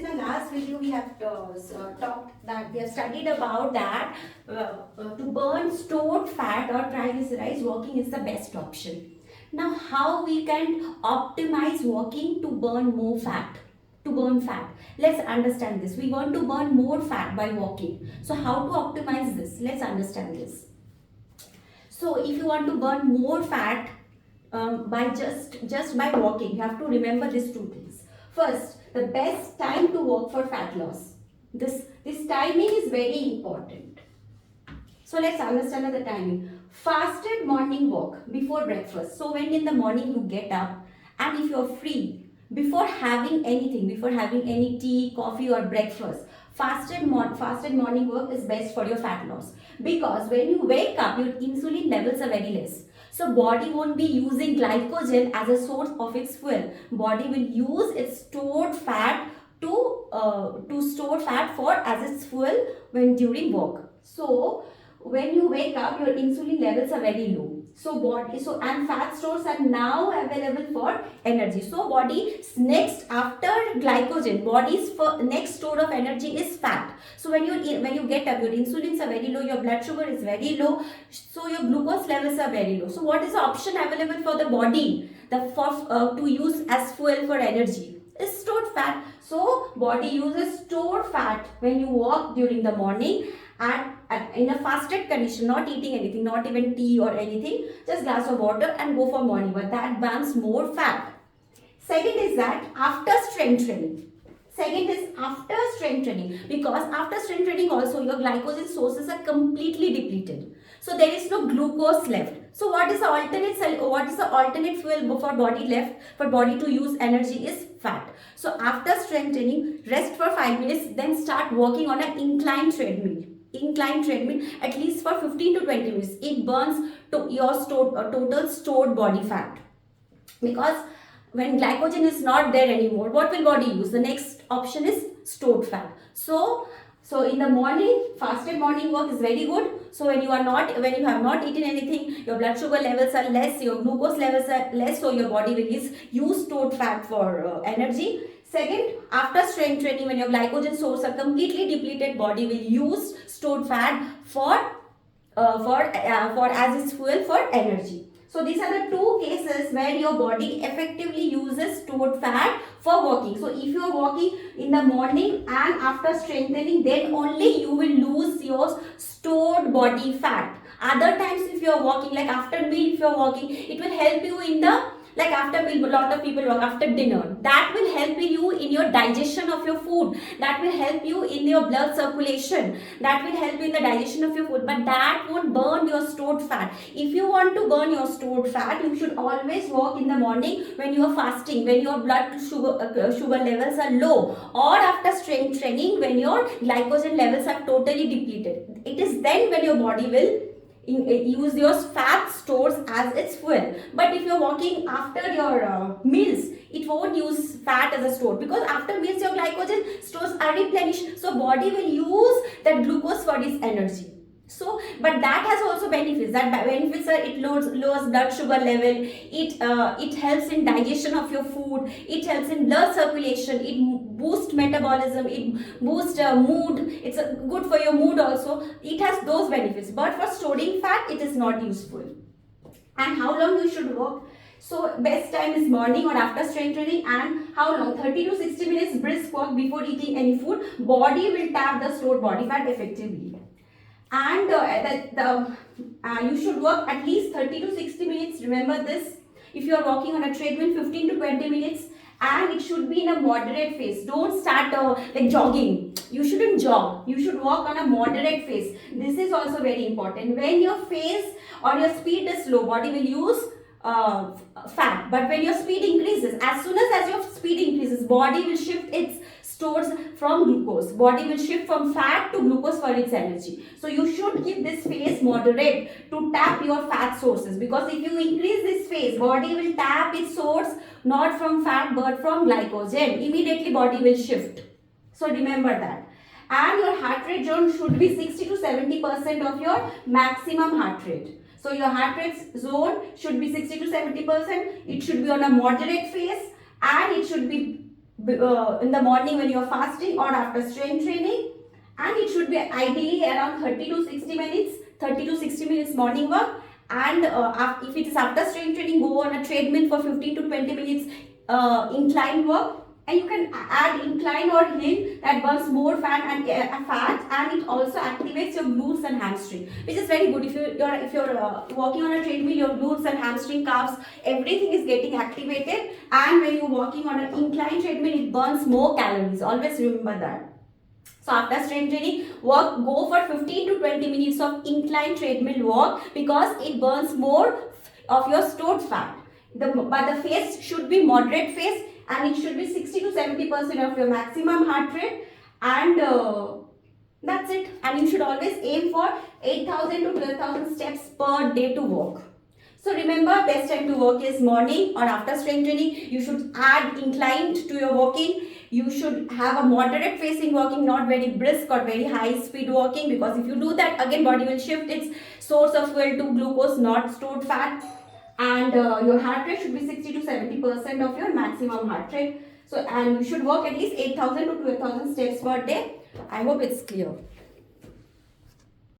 the last video we have we have studied about that to burn stored fat or triglycerides, walking is the best option. Now, how we can optimize walking to burn more fat? To burn fat, let's understand this. We want to burn more fat by walking. So, how to optimize this? Let's understand this. So, if you want to burn more fat by just by walking, you have to remember these two things. First, the best time to walk for fat loss. This timing is very important. So let's understand the timing. Fasted morning walk before breakfast. So when in the morning you get up and if you're free, before having anything, before having any tea, coffee or breakfast, fasted morning walk is best for your fat loss. Because when you wake up, your insulin levels are very less. So body won't be using glycogen as a source of its fuel. Body will use its stored fat to store fat for as its fuel when during walk. So when you wake up, your insulin levels are very low. And fat stores are now available for energy. So body's next after glycogen, body's next store of energy is fat. So when you get up, your insulins are very low, your blood sugar is very low, so your glucose levels are very low. So what is the option available for the body to use as fuel for energy? Is stored fat. So body uses stored fat when you walk during the morning in a fasted condition, not eating anything, not even tea or anything, just glass of water and go for morning walk. That burns more fat. Second is that after strength training. Because after strength training also your glycogen sources are completely depleted. So there is no glucose left. So what is the alternate fuel for body left for body to use energy is fat. So after strength training, rest for 5 minutes, then start walking on an inclined treadmill at least for 15 to 20 minutes. It burns to your total stored body fat. Because when glycogen is not there anymore, what will body use? The next option is stored fat. So in the morning, fasted morning walk is very good. So when you have not eaten anything, your blood sugar levels are less, your glucose levels are less, so your body will use stored fat for energy. Second, after strength training, when your glycogen stores are completely depleted, body will use stored fat for as its fuel for energy. So these are the two cases where your body effectively uses stored fat for walking. So if you are walking in the morning and after strengthening, then only you will lose your stored body fat. Other times if you are walking, like after meal if you are walking, it will help you in the after meal, a lot of people walk after dinner. That will help you in your digestion of your food. That will help you in your blood circulation. That will help you in the digestion of your food. But that won't burn your stored fat. If you want to burn your stored fat, you should always walk in the morning when you are fasting, when your blood sugar levels are low, or after strength training when your glycogen levels are totally depleted. It is then when your body will use your fat stores as its fuel. But if you're walking after your meals, it won't use fat as a store, because after meals your glycogen stores are replenished, so body will use that glucose for its energy. So but that has also benefits. It lowers blood sugar level, it helps in digestion of your food, it helps in blood circulation, it boosts metabolism, it boosts mood, it's good for your mood also. It has those benefits, but for storing fat it is not useful. And how long you should walk? So best time is morning or after strength training. And how long? 30 to 60 minutes brisk walk before eating any food. Body will tap the stored body fat effectively. And you should walk at least 30 to 60 minutes. Remember this. If you are walking on a treadmill, 15 to 20 minutes, and it should be in a moderate pace. Don't start like jogging. You shouldn't jog. You should walk on a moderate pace. This is also very important. When your pace or your speed is low, body will use fat. But when your speed increases, as soon as your speed increases, body will shift its stores from glucose. Body will shift from fat to glucose for its energy. So you should keep this phase moderate to tap your fat sources, because if you increase this phase, body will tap its source not from fat but from glycogen. Immediately body will shift. So remember that. And your heart rate zone should be 60 to 70% of your maximum heart rate. So your heart rate zone should be 60 to 70%. It should be on a moderate phase, and it should be in the morning when you're fasting or after strength training, and it should be ideally around 30 to 60 minutes morning work, and if it is after strength training, go on a treadmill for 15 to 20 minutes incline work. And you can add incline or hill that burns more fat, and it also activates your glutes and hamstring, which is very good. If you're walking on a treadmill, your glutes and hamstring, calves, everything is getting activated. And when you're walking on an incline treadmill, it burns more calories. Always remember that. So after strength training, go for 15 to 20 minutes of incline treadmill walk, because it burns more of your stored fat. But the pace should be moderate pace, and it should be 60 to 70% of your maximum heart rate, and that's it. And you should always aim for 8,000 to 12,000 steps per day to walk. So remember, best time to walk is morning or after strength training. You should add inclined to your walking. You should have a moderate pacing walking, not very brisk or very high speed walking, because if you do that, again body will shift its source of fuel to glucose, not stored fat. And your heart rate should be 60 to 70% of your maximum heart rate. So, and you should walk at least 8,000 to 12,000 steps per day. I hope it's clear.